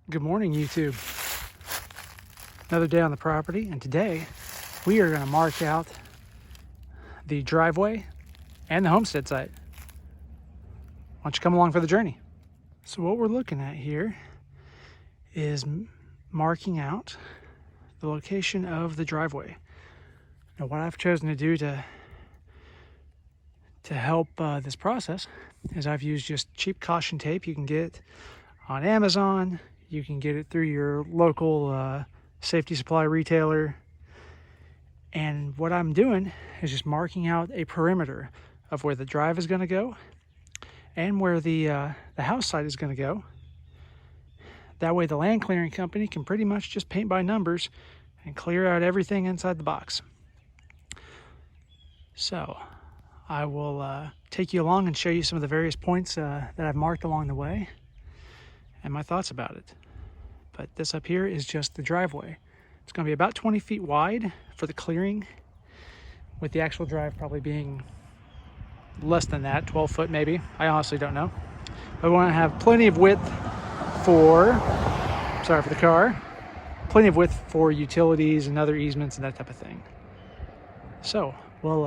Good morning, YouTube. Another day on the property, and today we are going to mark out the driveway and the homestead site. Why don't you come along for the journey? So what we're looking at here is marking out the location of the driveway. Now, what I've chosen to do to help this process is I've used just cheap caution tape. You can get on Amazon. You can get it through your local safety supply retailer. And what I'm doing is just marking out a perimeter of where the drive is going to go and where the house site is going to go. That way the land clearing company can pretty much just paint by numbers and clear out everything inside the box. So I will take you along and show you some of the various points that I've marked along the way and my thoughts about it. But this up here is just the driveway. It's going to be about 20 feet wide for the clearing, with the actual drive probably being less than that, 12 foot maybe. I honestly don't know. But we want to have plenty of width for, sorry for the car, plenty of width for utilities and other easements and that type of thing. So we'll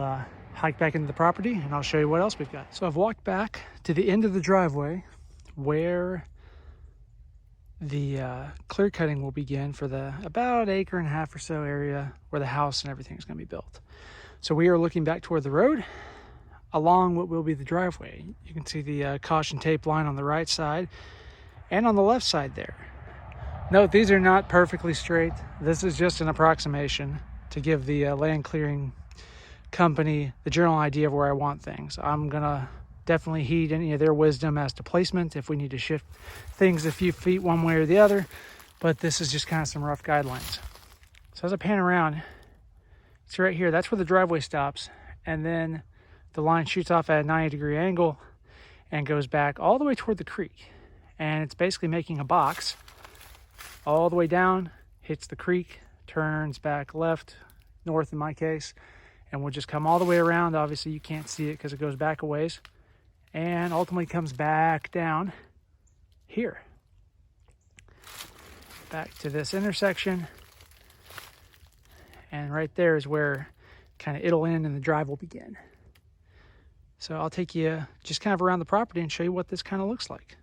hike back into the property and I'll show you what else we've got. So I've walked back to the end of the driveway where the clear cutting will begin for the about acre and a half or so area where the house and everything is going to be built. So we are looking back toward the road along what will be the driveway. You can see the caution tape line on the right side and on the left side there. Note, these are not perfectly straight. This is just an approximation to give the land clearing company the general idea of where I want things. I'm gonna definitely heed any of their wisdom as to placement if we need to shift things a few feet one way or the other, but this is just kind of some rough guidelines. So as I pan around, see right here, that's where the driveway stops, and then the line shoots off at a 90-degree angle and goes back all the way toward the creek, and it's basically making a box all the way down, hits the creek, turns back left, north in my case, and we'll just come all the way around. Obviously you can't see it because it goes back a ways, and ultimately comes back down here, back to this intersection, and right there is where kind of it'll end and the drive will begin. So I'll take you just kind of around the property and show you what this kind of looks like.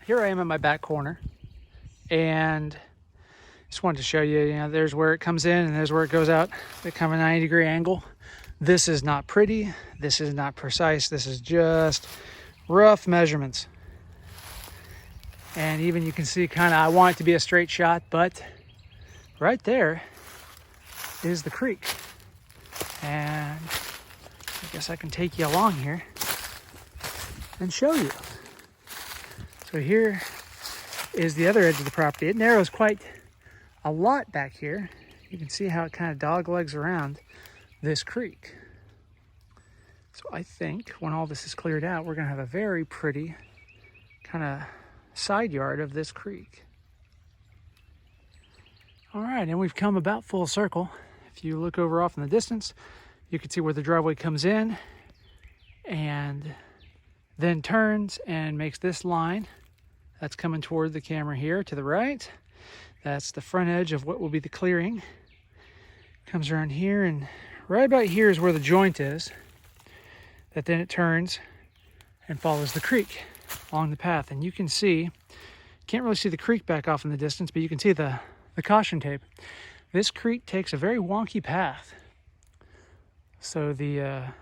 Here I am in my back corner, and just wanted to show you, there's where it comes in and there's where it goes out at kind of a 90-degree angle. This is not pretty. This is not precise. This is just rough measurements. And even you can see kind of, I want it to be a straight shot, but right there is the creek. And I guess I can take you along here and show you. So here is the other edge of the property. It narrows quite a lot back here. You can see how it kind of doglegs around this creek. So I think when all this is cleared out, we're going to have a very pretty kind of side yard of this creek. All right, and we've come about full circle. If you look over off in the distance, you can see where the driveway comes in and then turns and makes this line. That's coming toward the camera here to the right. That's the front edge of what will be the clearing. Comes around here, and right about here is where the joint is. That then it turns and follows the creek along the path. And you can see, can't really see the creek back off in the distance, but you can see the caution tape. This creek takes a very wonky path. So the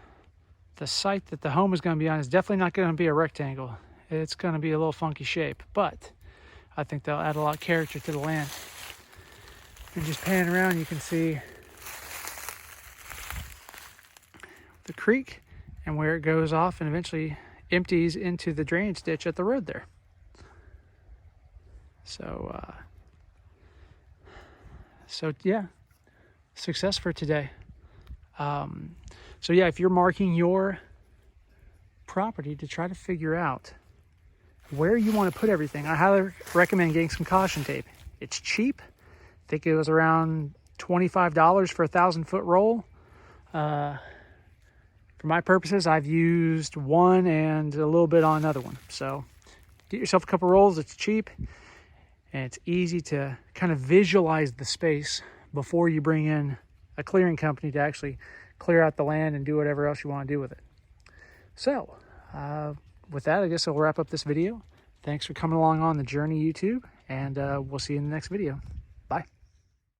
site that the home is going to be on is definitely not going to be a rectangle. It's going to be a little funky shape, but I think they'll add a lot of character to the land. And just pan around, you can see the creek and where it goes off and eventually empties into the drainage ditch at the road there. So yeah, success for today. So yeah, if you're marking your property to try to figure out where you want to put everything, I highly recommend getting some caution tape. It's cheap. I think it was around $25 for a 1,000-foot roll. For my purposes, I've used one and a little bit on another one. So get yourself a couple rolls. It's cheap and it's easy to kind of visualize the space before you bring in a clearing company to actually clear out the land and do whatever else you want to do with it. So with that, I guess I'll wrap up this video. Thanks for coming along on the journey, YouTube, and we'll see you in the next video.